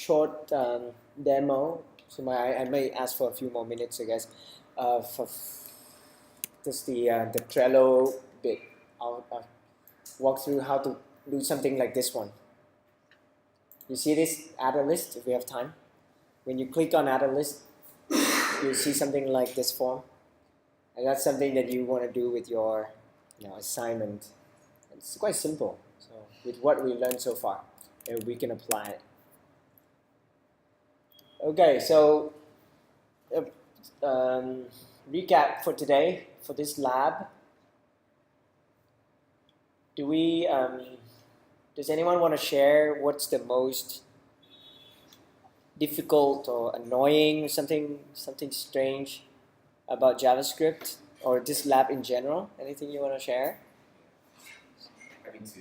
short demo. So I may ask for a few more minutes, I guess, for just the Trello bit. I'll walk through how to do something like this one. You see this add a list if we have time. When you click on add a list, you'll see something like this form. And that's something that you want to do with your assignment. It's quite simple. So with what we learned so far, and we can apply it. Okay, so recap for today for this lab. Does anyone want to share what's the most difficult or annoying or something strange about JavaScript or this lab in general? Anything you want to share? Having to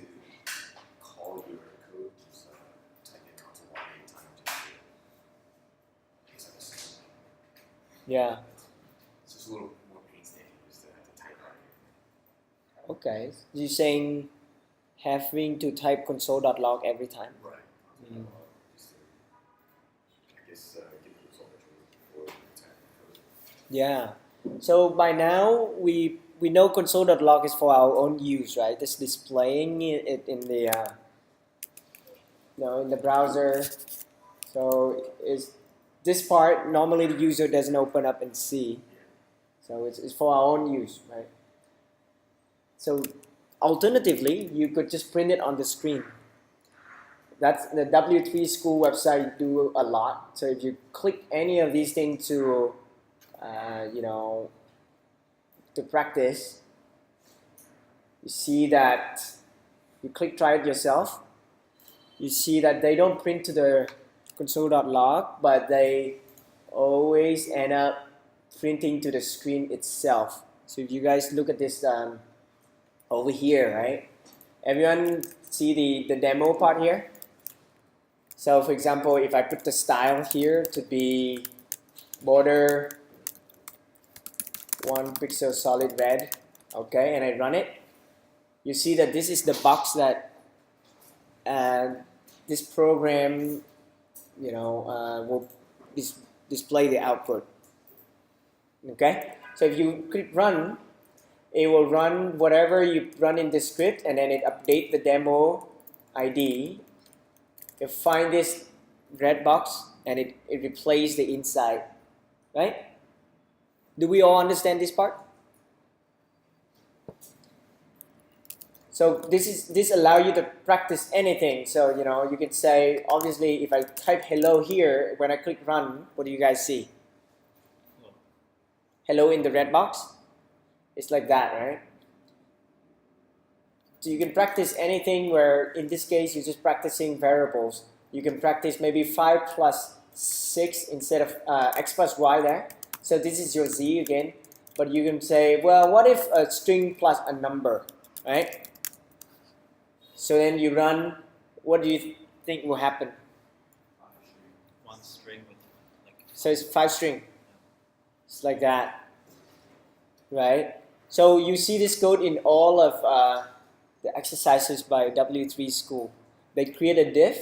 call your code, just type in console log every time just to case Yeah. it's just a little more painstaking just to have to type out here. Okay. You're saying having to type console.log every time? Right. Mm. Just to, I guess, get the result that you're looking for and type the code. Yeah. So by now we know console.log is for our own use, right? Just displaying it in the in the browser. So is this part normally the user doesn't open up and see. So it's for our own use, right? So alternatively, you could just print it on the screen. That's the W3 School website do a lot. So if you click any of these things to to practice, you see that you try it yourself. You see that they don't print to the console.log, but they always end up printing to the screen itself. So if you guys look at this over here, right? Everyone see the demo part here? So for example, if I put the style here to be border 1 pixel solid red, okay, and I run it, you see that this is the box that this program will display the output. Okay, so if you click run, it will run whatever you run in the script, and then it update the demo ID. You find this red box and it replaces the inside, right? Do we all understand this part? So this allow you to practice anything. So you can say, obviously, if I type hello here, when I click run, what do you guys see? Hello in the red box. It's like that, right? So you can practice anything where, in this case, you're just practicing variables. You can practice maybe 5 plus 6 instead of x plus y there. So this is your z again. But you can say, well, what if a string plus a number, right? So then you run, what do you think will happen? One string with So it's 5 string. It's like that, right? So you see this code in all of the exercises by W3 School. They create a div.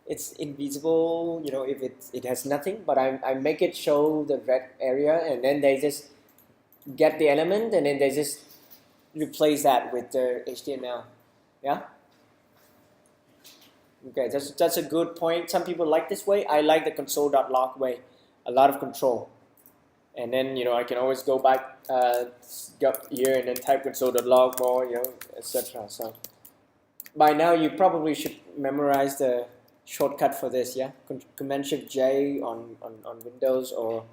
It's invisible, if it has nothing, but I make it show the red area, and then they just get the element, and then they just replace that with the HTML. Yeah? Okay, that's a good point. Some people like this way. I like the console.log way. A lot of control. And then, I can always go back here and then type console.log more, etc. So by now, you probably should memorize the shortcut for this, yeah? Command Shift J on Windows or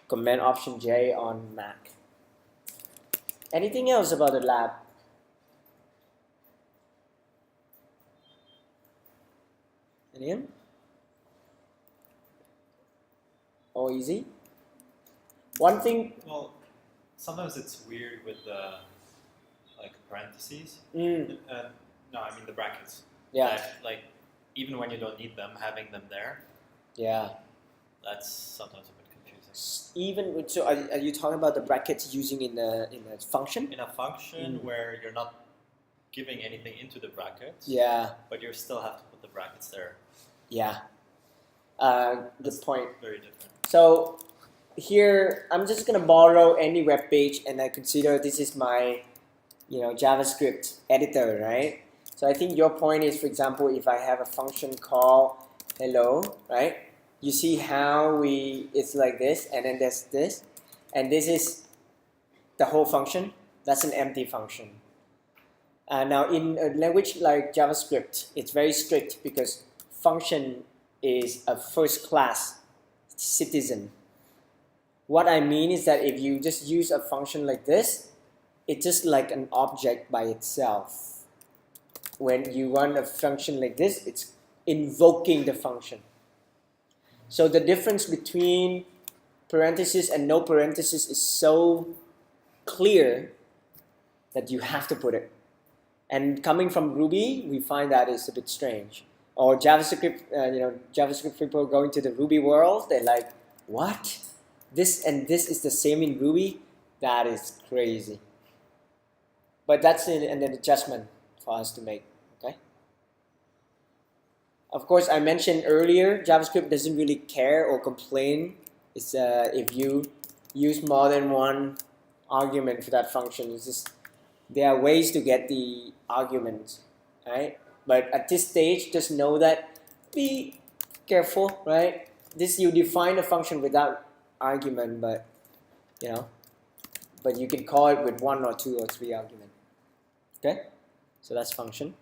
Command Option J on Mac. Anything else about the lab? Anyone? All easy? One thing. Well, sometimes it's weird with the parentheses. Mm. No, I mean the brackets. Yeah. That, even when you don't need them, having them there. Yeah. That's sometimes a bit confusing. Even so, are you talking about the brackets using in a function? In a function where you're not giving anything into the brackets. Yeah. But you still have to put the brackets there. Yeah. Good point. Very different. So here I'm just gonna borrow any web page and I consider this is my JavaScript editor, right? So I think your point is, for example, if I have a function called hello, right? You see how it's like this, and then there's this, and this is the whole function. That's an empty function. Now in a language like JavaScript, it's very strict because function is a first class citizen. What I mean is that if you just use a function like this, it's just like an object by itself. When you run a function like this, it's invoking the function. So the difference between parentheses and no parentheses is so clear that you have to put it. And coming from Ruby, we find that is a bit strange. Or JavaScript, JavaScript people going to the Ruby world, they're like, what? This and this is the same in Ruby? That is crazy. But that's an adjustment for us to make, okay? Of course, I mentioned earlier, JavaScript doesn't really care or complain if you use more than one argument for that function. It's just, there are ways to get the arguments, right? But at this stage, just know that, be careful, right? This, you define a function without argument, but you can call it with 1 or 2 or 3 arguments. Okay, so that's function.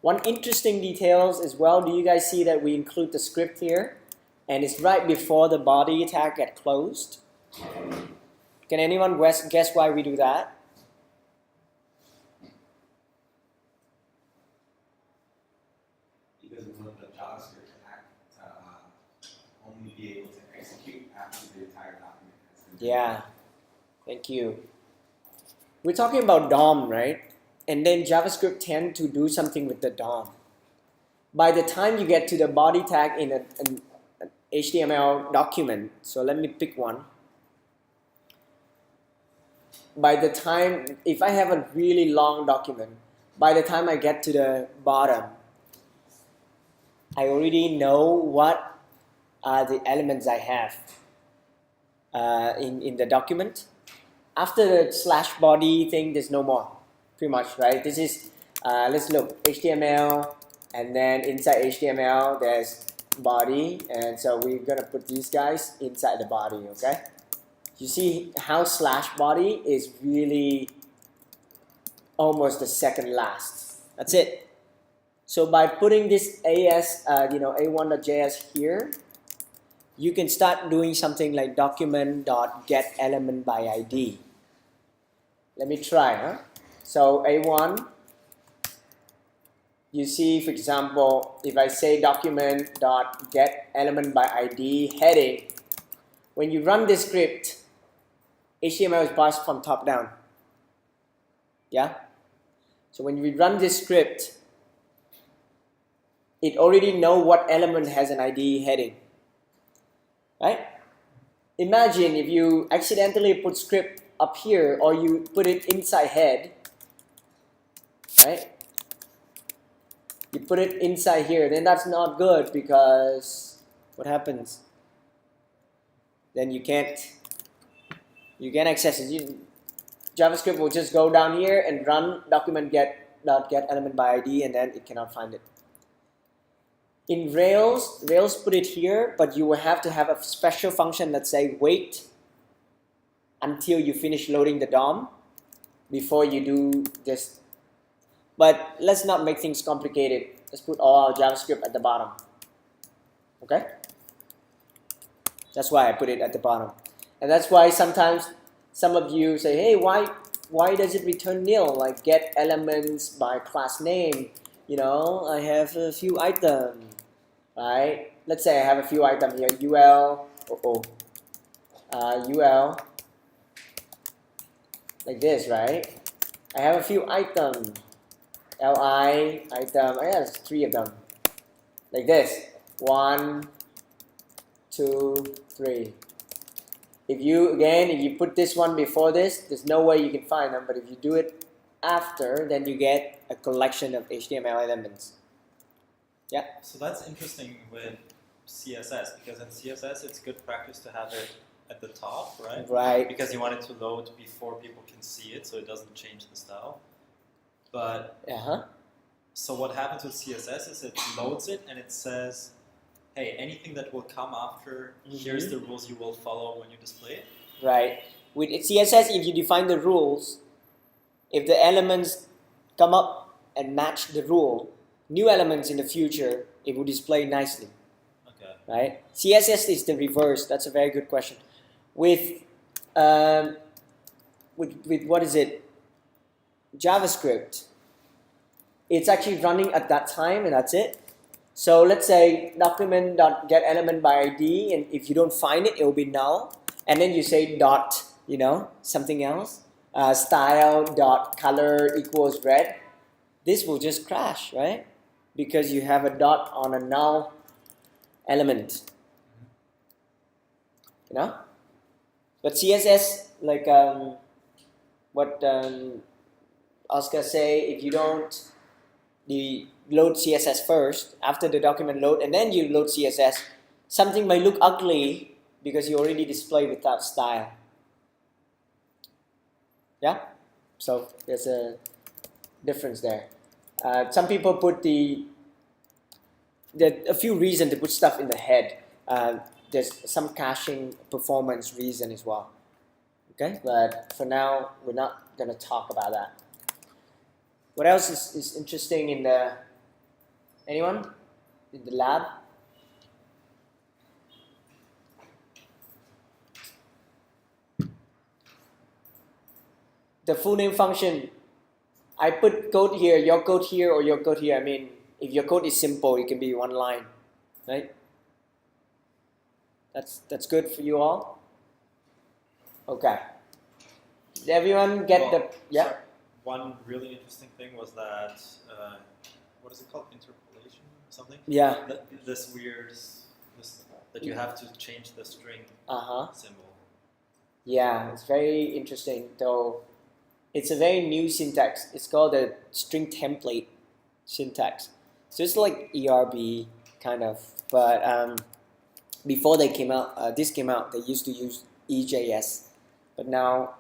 One interesting details as well, do you guys see that we include the script here? And it's right before the body tag get closed. Can anyone guess why we do that? Because we want the JavaScript to only be able to execute after the entire document has been. Yeah, thank you. We're talking about DOM, right? And then JavaScript tend to do something with the DOM. By the time you get to the body tag in an HTML document, so let me pick one. By the time, if I have a really long document, by the time I get to the bottom, I already know what are the elements I have in the document. After the slash body thing, there's no more, pretty much, right? This is, let's look, HTML, and then inside HTML, there's body, and so we're gonna put these guys inside the body, okay? You see how slash body is really almost the second last. That's it. So by putting this a1.js here, you can start doing something like document.getElementById. Let me try, huh? So A1, you see, for example, if I say document.getElementById heading, when you run this script, HTML is parsed from top down. Yeah? So when we run this script, it already knows what element has an ID heading. Right? Imagine if you accidentally put script up here or you put it inside head, right? You put it inside here, then that's not good because what happens? Then you can't access it. JavaScript will just go down here and run document.getElementById and then it cannot find it. In Rails put it here, but you will have to have a special function that say wait until you finish loading the DOM before you do this. But let's not make things complicated. Let's put all our JavaScript at the bottom. Okay? That's why I put it at the bottom. And that's why sometimes some of you say, hey, why does it return nil? Like get elements by class name. I have a few items, right? Let's say I have a few items here, UL, UL, like this, right? I have a few items, LI, item, I have 3 of them, like this, 1, 2, 3. If you put this one before this, there's no way you can find them, but if you do it after, then you get a collection of HTML elements. So that's interesting with CSS, because in CSS it's good practice to have it at the top, right? Right. Because you want it to load before people can see it, so it doesn't change the style. But so what happens with CSS is it loads it and it says, hey, anything that will come after, here's the rules you will follow when you display it. Right. With CSS, if you define the rules, if the elements come up and match the rule, new elements in the future, it will display nicely. Okay. Right? CSS is the reverse. That's a very good question. With what is it? JavaScript. It's actually running at that time, and that's it. So let's say document.getElement by ID, and if you don't find it, it will be null. And then you say dot, something else. Style dot color equals red. This will just crash, right? Because you have a dot on a null element. But CSS, like what Oscar say, if you don't load CSS first, after the document load, and then you load CSS, something might look ugly because you already display without style. Yeah? So there's a difference there. Some people put there are a few reasons to put stuff in the head. There's some caching performance reason as well. Okay, but for now, we're not going to talk about that. What else is interesting in anyone? In the lab? The full name function. I put code here, your code here, or your code here. I mean, if your code is simple, it can be one line, right? That's good for you all? Okay. Did everyone get Sorry. One really interesting thing was that, what is it called? Interpolation or something? Yeah. This that you have to change the string symbol. Yeah, it's very interesting, though. It's a very new syntax. It's called the string template syntax. So it's like ERB kind of, but before this came out, they used to use EJS, but now,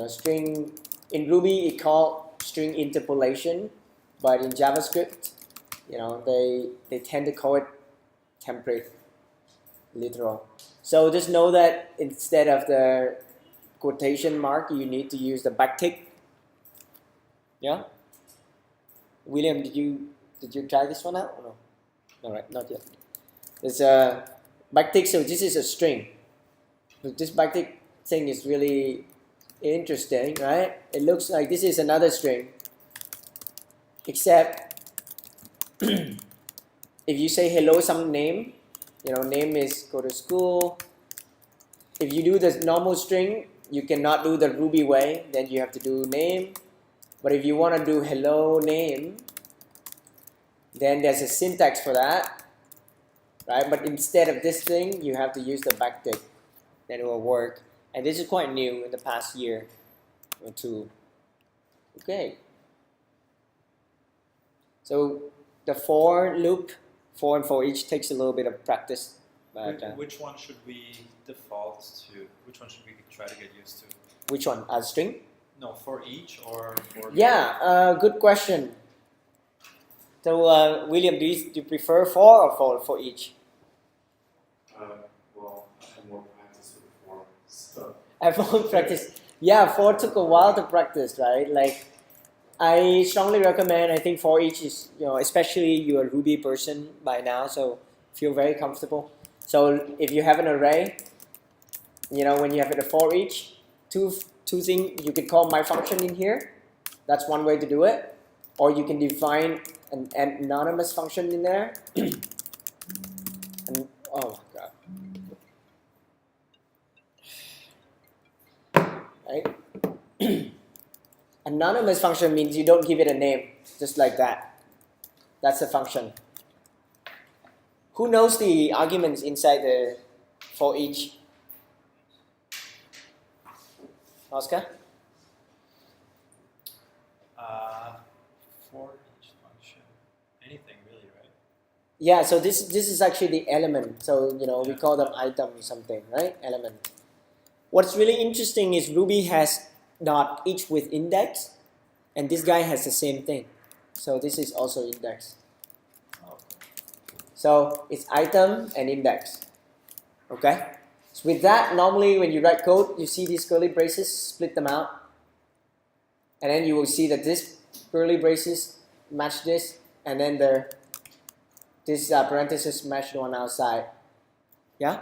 string in Ruby it called string interpolation, but in JavaScript, they tend to call it template, literal. So just know that instead of the quotation mark, you need to use the backtick. Yeah. William, did you try this one out or no? All right, not yet. There's a backtick. So this is a string. But this backtick thing is really interesting, right? It looks like this is another string, except if you say hello some name, name is go to school. If you do the normal string, you cannot do the Ruby way, then you have to do name. But if you want to do hello name, then there's a syntax for that, right? But instead of this thing, you have to use the backtick, then it will work. And this is quite new in the past year or two. Okay. So the for loop, for and for each takes a little bit of practice. But, which one should we default to? Which one should we try to get used to? Which one? String? No, for each or for... Yeah, good question. So William, do you prefer for or for each? Well, I have more practice with for, so. I have more practice. Yeah, for took a while to practice, right? Like, I strongly recommend. I think for each is, especially you're a Ruby person by now, so feel very comfortable. So if you have an array, when you have a for each, two things, you can call my function in here. That's one way to do it. Or you can define an anonymous function in there. And, oh my God. Right? Anonymous function means you don't give it a name, just like that. That's the function. Who knows the arguments inside the for each? Oscar? For each function, anything really, right? Yeah, so this is actually the element. So we call them item something, right? Element. What's really interesting is Ruby has dot each with index, and this guy has the same thing. So this is also index. So it's item and index. Okay? So with that, normally when you write code, you see these curly braces, split them out. And then you will see that this curly braces match this, and then this parenthesis match the one outside. Yeah?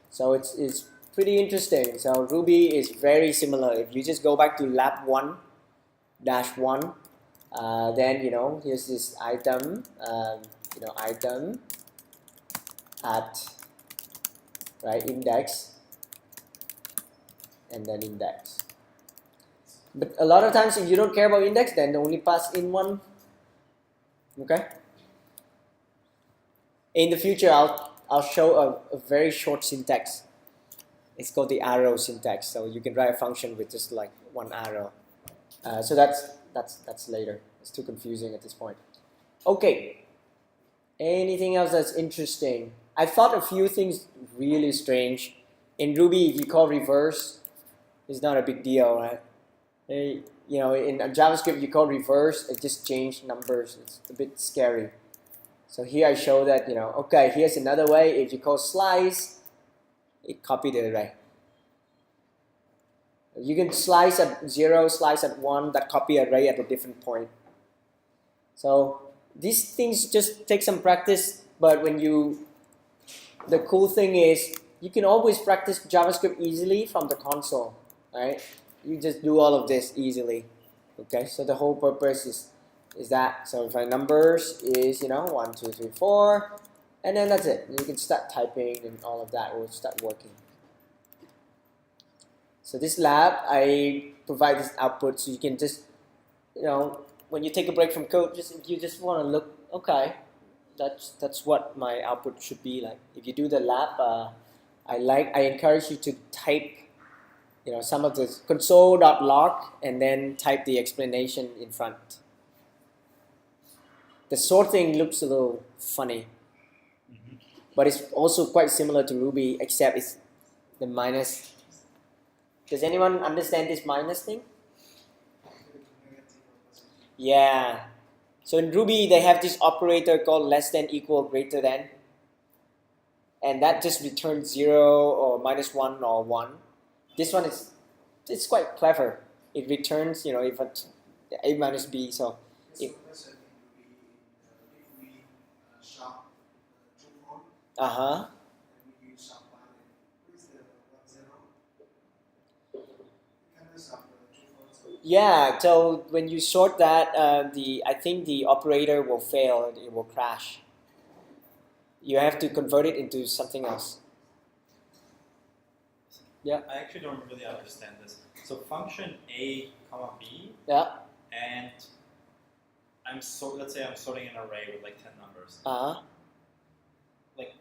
So it's pretty interesting. So Ruby is very similar. If you just go back to lab 1-1, then here's this item, item at index, and then index. But a lot of times, if you don't care about index, then only pass in one. Okay. In the future, I'll show a very short syntax. It's called the arrow syntax. So you can write a function with just like one arrow. So that's later. It's too confusing at this point. Okay. Anything else that's interesting? I thought a few things really strange. In Ruby, if you call reverse, it's not a big deal, right? In JavaScript, you call reverse, it just changed numbers. It's a bit scary. So here I show that, okay, here's another way. If you call slice, it copied the array. You can slice at 0, slice at 1, that copy array at a different point. So these things just take some practice, but the cool thing is you can always practice JavaScript easily from the console, right? You just do all of this easily. Okay, so the whole purpose is that. So if my numbers is 1, 2, 3, 4, and then that's it. You can start typing and all of that will start working. So this lab, I provide this output so you can just when you take a break from code, if you just want to look, okay, that's what my output should be like. If you do the lab, I encourage you to type some of the console.log and then type the explanation in front. The sorting looks a little funny, but it's also quite similar to Ruby, except it's the minus. Does anyone understand this minus thing? Yeah. So in Ruby, they have this operator called less than, equal, greater than, and that just returns 0 or -1 or 1. This one it's quite clever. It returns, if it's a minus b. So if yeah. So when you sort that, I think the operator will fail. It will crash. You have to convert it into something else. Yeah. I actually don't really understand this. So function a comma b. Yeah. And let's say I'm sorting an array with like 10 numbers. Like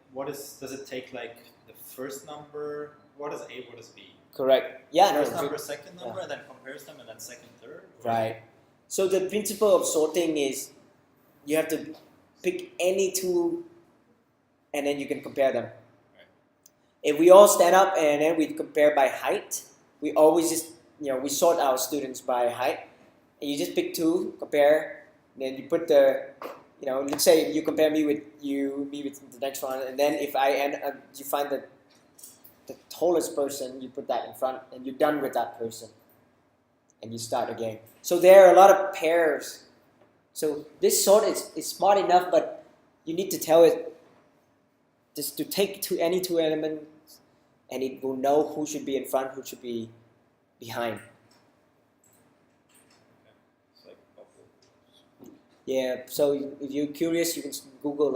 does it take like the first number? What is a? What is b? Correct. Yeah. First number, second number, and then compares them, and then second, third. Right. So the principle of sorting is you have to pick any two, and then you can compare them. If we all stand up and then we compare by height, we always just, we sort our students by height. And you just pick two, compare, then you put let's say you compare me with the next one, and then if you find the tallest person, you put that in front, and you're done with that person. And you start again. So there are a lot of pairs. So this sort is smart enough, but you need to tell it just to take any two elements, and it will know who should be in front, who should be behind. Yeah, so if you're curious, you can Google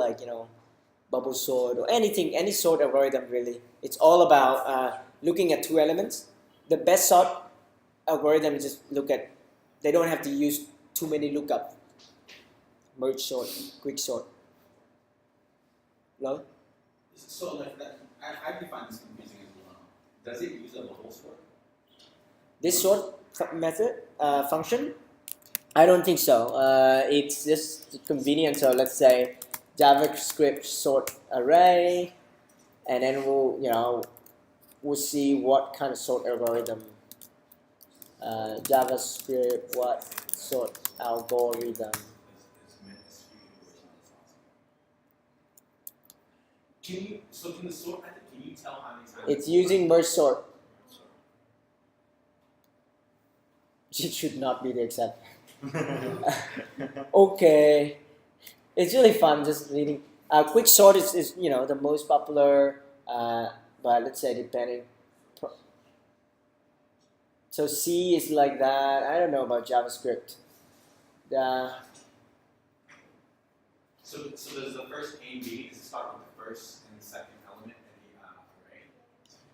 bubble sort or anything, any sort algorithm really. It's all about looking at two elements. The best sort algorithm is just they don't have to use too many lookup. Merge sort, quick sort. No? So like that, I find this confusing as well. Does it use a bubble sort? This sort method function? I don't think so. It's just convenient. So let's say JavaScript sort array, and then we'll see what kind of sort algorithm. JavaScript what sort algorithm. Can the sort method, can you tell how many times? It's using merge sort. It should not be the exception. Okay, it's really fun just reading. Quick sort is the most popular, but let's say depending. So C is like that. I don't know about JavaScript. So does the first A and B, does it start with the first and the second element in the array?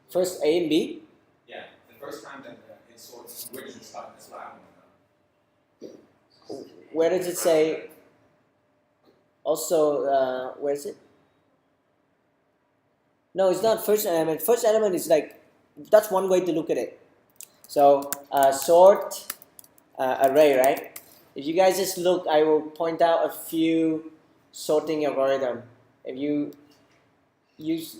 First A and B? Yeah, the first time that it sorts, where does it start? That's what I want to know. Where does it say? Also, where is it? No, it's not first element. First element is like, that's one way to look at it. So sort array, right? If you guys just look, I will point out a few sorting algorithm. If you use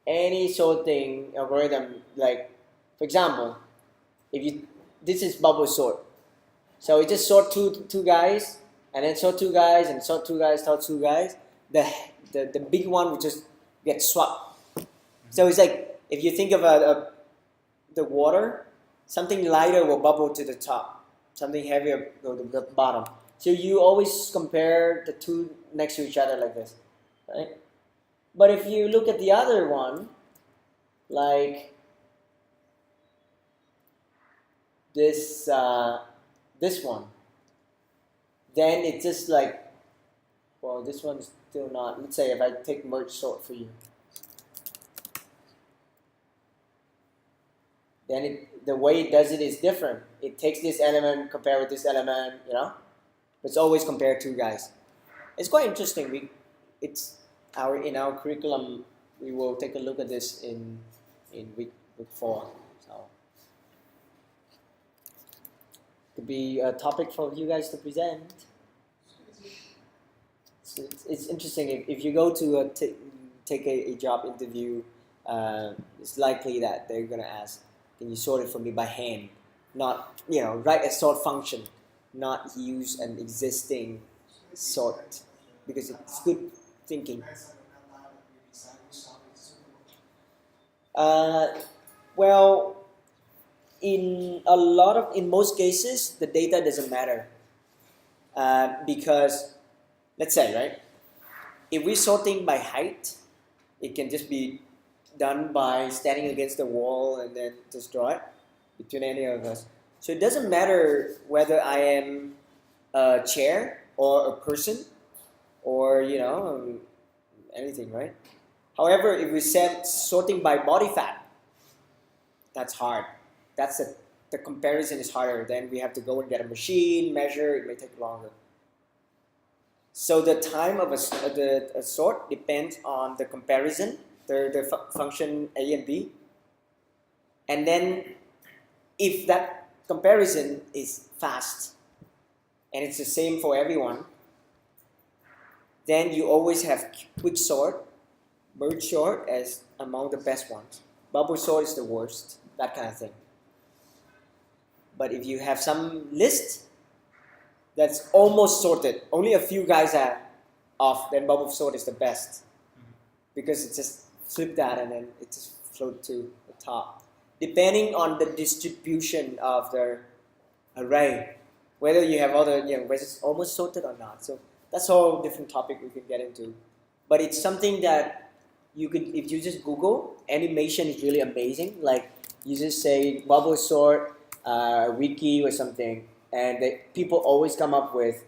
any sorting algorithm, like for example, this is bubble sort. So you just sort two guys, and then sort two guys, and sort two guys, sort two guys. The big one will just get swapped. So it's like if you think of the water, something lighter will bubble to the top, something heavier go to the bottom. So you always compare the two next to each other like this, right? But if you look at the other one, like this one, then it's just like, well, this one's still not. Let's say if I take merge sort for you, then the way it does it is different. It takes this element, compare with this element, It's always compare two guys. It's quite interesting. In our curriculum, we will take a look at this in week 4. So could be a topic for you guys to present. It's interesting. If you go to take a job interview, it's likely that they're gonna ask, can you sort it for me by hand? Not, write a sort function, not use an existing sort, because it's good thinking. Well, in most cases, the data doesn't matter, because let's say, right, if we're sorting by height, it can just be done by standing against the wall and then just draw it between any of us. So it doesn't matter whether I am a chair or a person or anything, right? However, if we set sorting by body fat, that's hard. The comparison is harder. Then we have to go and get a machine, measure. It may take longer. So the time of a sort depends on the comparison, the function A and B, and then if that comparison is fast and it's the same for everyone, then you always have quick sort, merge sort as among the best ones. Bubble sort is the worst, that kind of thing. But if you have some list that's almost sorted, only a few guys are off, then bubble sort is the best, because it just flip that and then it just float to the top, depending on the distribution of the array, whether you have whether it's almost sorted or not. So that's a whole different topic we can get into. But it's something that you could, if you just Google, animation is really amazing. Like you just say bubble sort wiki or something, and people always come up with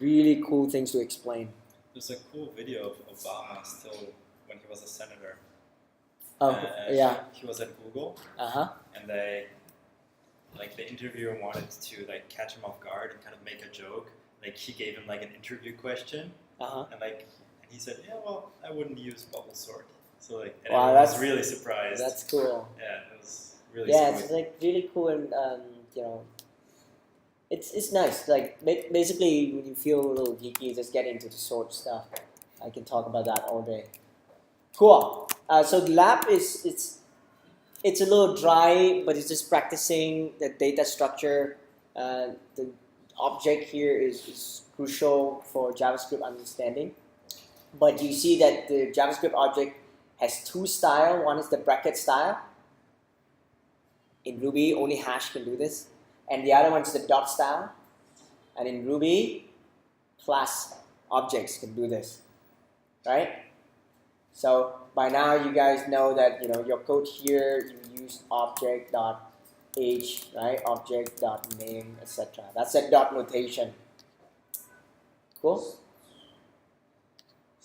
really cool things to explain. There's a cool video of Obama still when he was a senator. Yeah. He was at Google. And the interviewer wanted to catch him off guard and kind of make a joke. Like he gave him an interview question. And he said, yeah, well, I wouldn't use bubble sort. So and wow, I was really surprised. That's cool. Yeah, it was really. Yeah, surprising. it's really cool, and it's nice. Basically when you feel a little geeky, just get into the sort stuff. I can talk about that all day. Cool. So the lab it's a little dry, but it's just practicing the data structure. The object here is crucial for JavaScript understanding. But you see that the JavaScript object has two styles. One is the bracket style. In Ruby, only hash can do this. And the other one is the dot style. And in Ruby, class objects can do this, right? So by now you guys know that your code here you use object.age, right? Object.name, etc. That's a dot notation. Cool.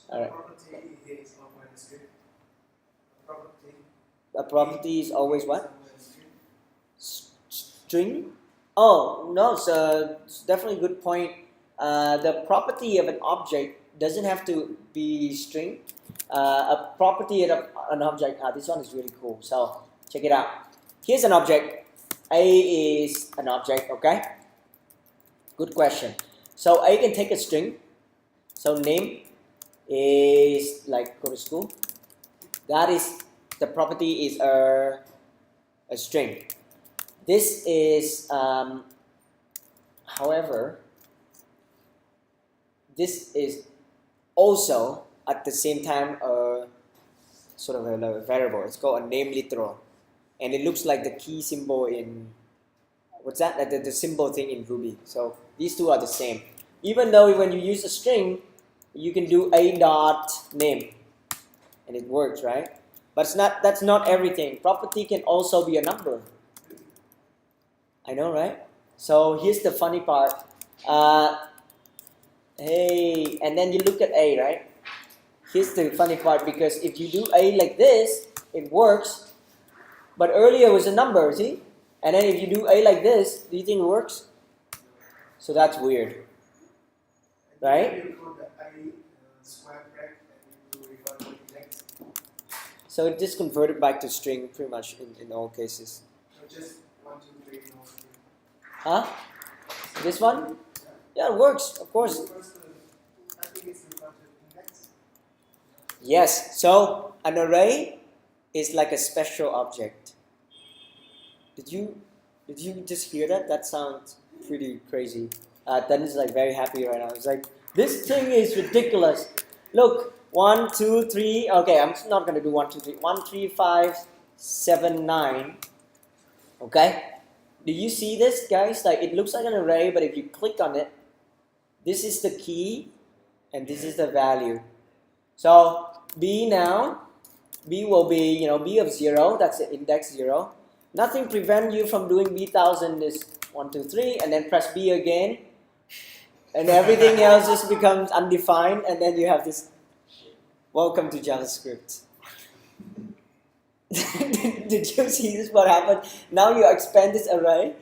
All right. Property is not script. A property is always what? String? Oh, no, so it's definitely a good point. The property of an object doesn't have to be string. A property of an object, this one is really cool. So check it out. Here's an object. A is an object, okay? Good question. So A can take a string. So name is like go to school. That is, the property is a string. This is, however, this is also at the same time sort of a variable. It's called a name literal, and it looks like the key symbol in what's that? Like the symbol thing in Ruby. So these two are the same. Even though when you use a string, you can do a dot name, and it works, right? But it's not. That's not everything. Property can also be a number. I know, right? So here's the funny part. Hey, and then you look at A, right? Here's the funny part, because if you do A like this, it works. But earlier was a number, see? And then if you do A like this, do you think it works? So that's weird, right? So it just converted back to string pretty much in all cases. Just 1, 2, 3, no. Huh? This one? Yeah, it works, of course. I think it's the index. Yes, so an array is like a special object. Did you just hear that? That sounds pretty crazy. Dennis is like very happy right now. He's like, this thing is ridiculous. Look, 1, 2, 3. Okay, I'm not gonna do 1, 2, 3. 1, 3, 5, 7, 9. Okay. Do you see this, guys? Like it looks like an array, but if you click on it, this is the key, and this is the value. So B now, B will be B of 0. That's the index 0. Nothing prevents you from doing B1000 is 1, 2, 3, and then press B again, and everything else just becomes undefined, and then you have this. Welcome to JavaScript. Did you see this? What happened? Now you expand this array,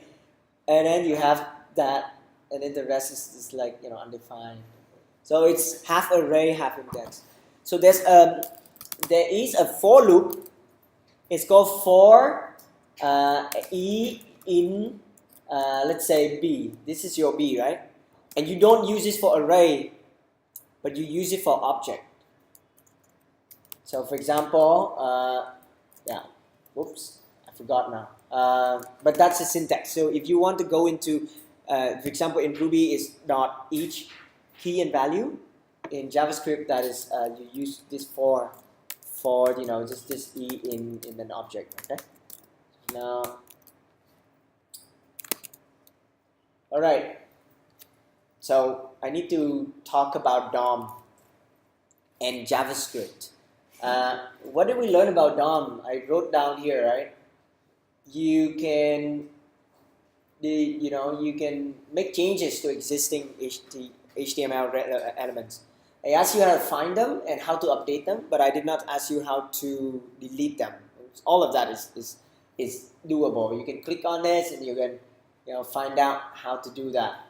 and then you have that, and then the rest is like undefined. So it's half array, half index. So there is a for loop. It's called for E in let's say B. This is your B, right? And you don't use this for array, but you use it for object. So for example, whoops, I forgot now. But that's the syntax. So if you want to go into, for example, in Ruby is not each key and value. In JavaScript, that is you use this for just this E in an object. Okay. Now, all right. So I need to talk about DOM and JavaScript. What did we learn about DOM? I wrote down here, right? You can make changes to existing HTML elements. I asked you how to find them and how to update them, but I did not ask you how to delete them. All of that is doable. You can click on this and you can find out how to do that.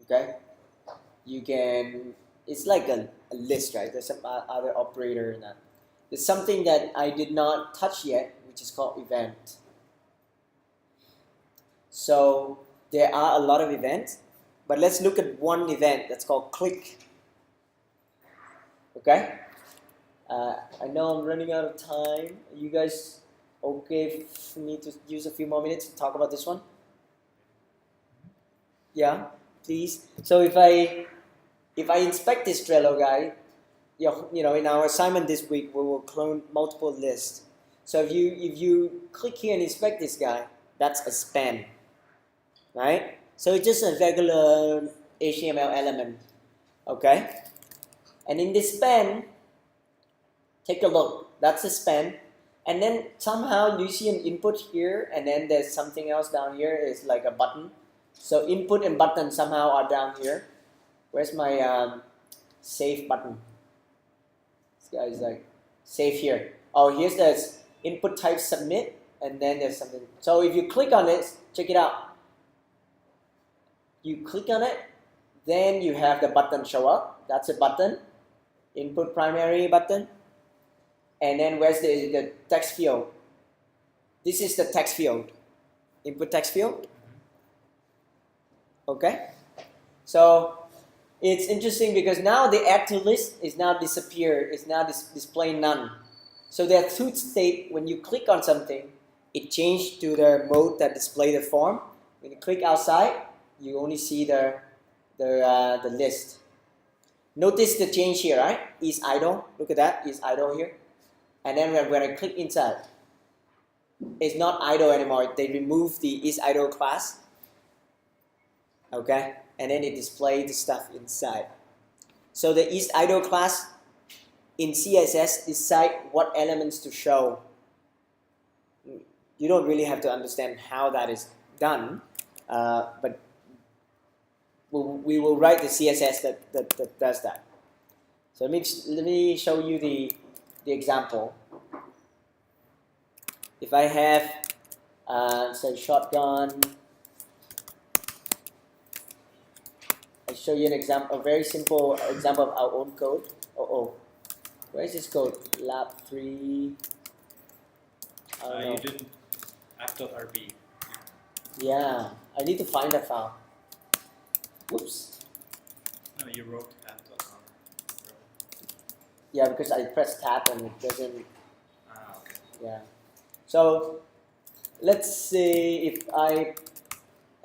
Okay? You can. It's like a list, right? There's some other operator in that. There's something that I did not touch yet, which is called event. So there are a lot of events, but let's look at one event that's called click. Okay? I know I'm running out of time. Are you guys okay for me to use a few more minutes to talk about this one? Yeah, please. So if I inspect this Trello guy, in our assignment this week, we will clone multiple lists. So if you click here and inspect this guy, that's a span, right? So it's just a regular HTML element, okay? And in this span, take a look. That's a span, and then somehow you see an input here, and then there's something else down here. It's like a button. So input and button somehow are down here. Where's my save button? This guy is like save here. Oh, here's the input type submit, and then there's something. So if you click on it, check it out. You click on it, then you have the button show up. That's a button, input primary button. And then where's the text field? This is the text field, input text field. Okay, so it's interesting because now the add to list is now disappeared. It's now display none. So there are two states. When you click on something, it changed to the mode that display the form. When you click outside, you only see the list. Notice the change here, right? Is idle. Look at that. Is idle here. And then when I click inside, it's not idle anymore. They remove the is idle class. Okay, and then it displays the stuff inside. So the is idle class in CSS decide what elements to show. You don't really have to understand how that is done, but we will write the CSS that does that. So let me show you the example. If I have say shotgun, I'll show you an example, a very simple example of our own code. Where is this code? Lab 3. You didn't app.rb. Yeah, I need to find that file. Whoops. No, you wrote app.rb. Yeah, because I pressed tab and it doesn't. Okay. Yeah. So let's see if I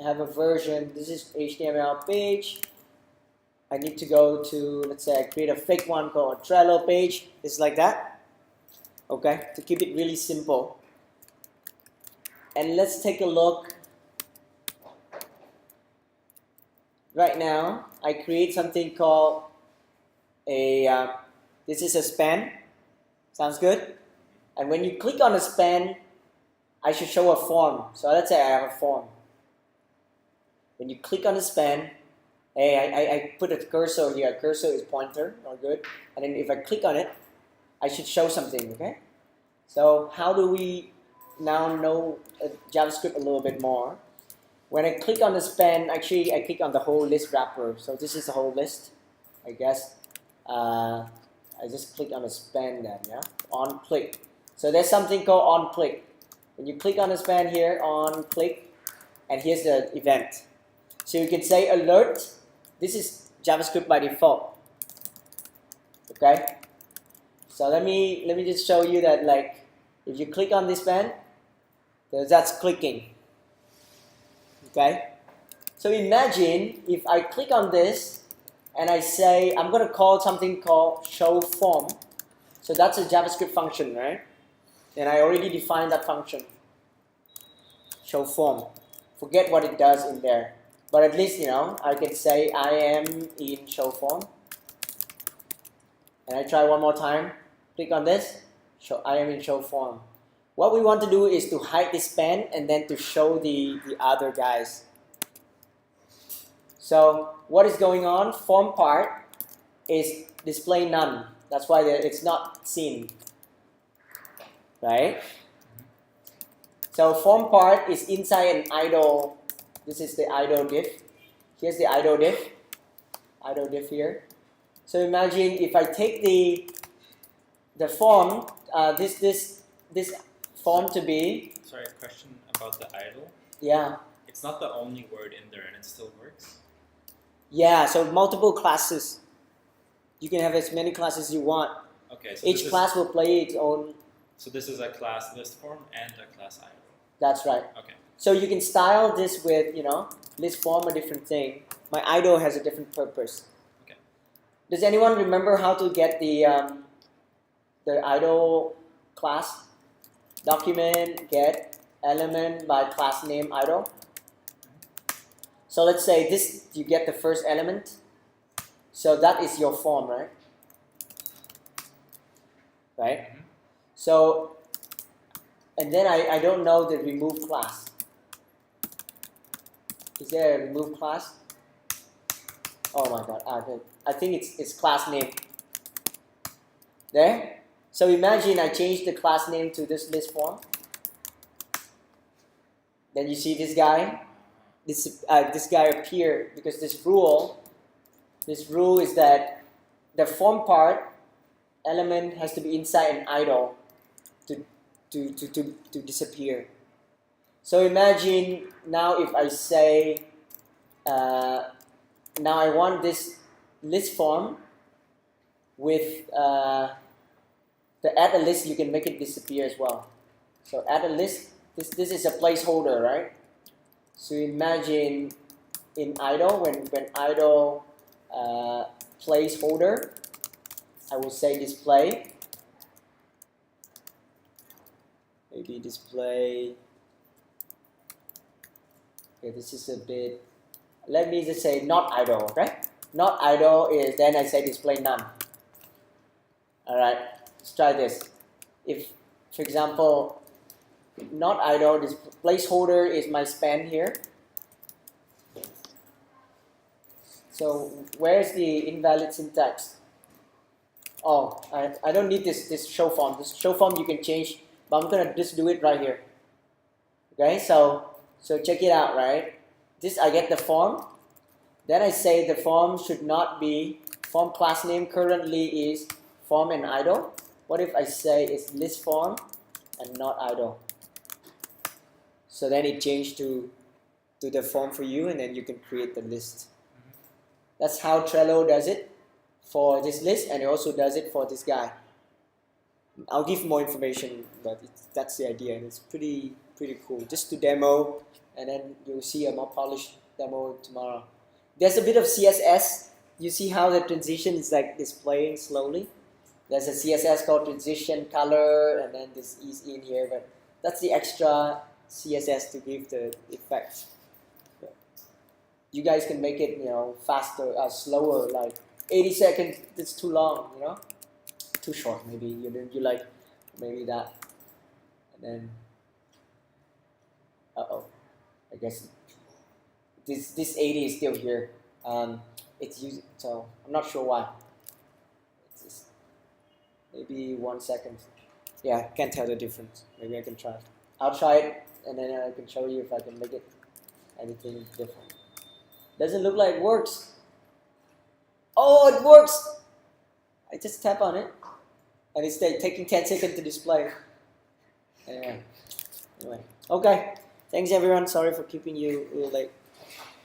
have a version. This is HTML page. I need to go to, let's say I create a fake one called a Trello page. It's like that. Okay, to keep it really simple. And let's take a look. Right now, I create something called this is a span. Sounds good? And when you click on a span, I should show a form. So let's say I have a form. When you click on the span, I put a cursor here. Cursor is pointer, not good. And then if I click on it, I should show something, okay? So how do we now know JavaScript a little bit more? When I click on the span, actually I click on the whole list wrapper. So this is the whole list, I guess. I just click on the span then, yeah? On click. So there's something called on click. When you click on the span here, on click, and here's the event. So you can say alert. This is JavaScript by default. Okay? So let me just show you that, like, if you click on this span, that's clicking. Okay? So imagine if I click on this and I say I'm going to call something called show form. So that's a JavaScript function, right? And I already defined that function. Show form. Forget what it does in there. But at least, I can say I am in show form. And I try one more time. Click on this. Show I am in show form. What we want to do is to hide this span and then to show the other guys. So what is going on? Form part is display none. That's why it's not seen. Right? So form part is inside an idle. This is the idle div. Here's the idle div. Idle div here. So imagine if I take the form, this form to be. Sorry, a question about the idle. Yeah. It's not the only word in there, and it still works. Yeah. So multiple classes. You can have as many classes as you want. Okay. So Each class will play its own. So this is a class list form and a class idle. That's right. Okay. So you can style this with, list form a different thing. My idle has a different purpose. Okay. Does anyone remember how to get the idle class? Document get element by class name idle. So let's say this, you get the first element. So that is your form, right? Right? Mhm. So, and then I don't know the remove class. Is there a remove class? Oh my god, I think it's class name. There? So imagine I change the class name to this list form. Then you see this guy. This guy appear because this rule is that the form part element has to be inside an idle to disappear. So imagine now if I say now I want this list form with the add a list, you can make it disappear as well. So add a list, this is a placeholder, right? So imagine in idle, when idle placeholder, I will say display. Maybe display. Okay, this is a bit. Let me just say not idle, okay? Not idle is then I say display none. Alright, let's try this. If, for example, not idle, this placeholder is my span here. So where's the invalid syntax? Oh, I don't need this show form. This show form you can change, but I'm gonna just do it right here. Okay, so check it out, right? This I get the form. Then I say the form should not be form class name currently is form and idle. What if I say it's list form and not idle? So then it changed to the form for you, and then you can create the list. That's how Trello does it for this list, and it also does it for this guy. I'll give more information, but that's the idea, and it's pretty cool. Just to demo, and then you'll see a more polished demo tomorrow. There's a bit of CSS. You see how the transition is like displaying slowly. There's a CSS called transition color, and then this is in here, but that's the extra CSS to give the effect. You guys can make it, faster, slower, like 80 seconds. It's too long, too short. Maybe you like maybe that, and then I guess this 80 is still here. It's using, so I'm not sure why. It's just maybe 1 second. Yeah, can't tell the difference. Maybe I can try. I'll try it, and then I can show you if I can make it anything different. Doesn't look like it works. Oh, it works! I just tap on it, and it's taking 10 seconds to display. Anyway, okay. Thanks everyone. Sorry for keeping you a little late.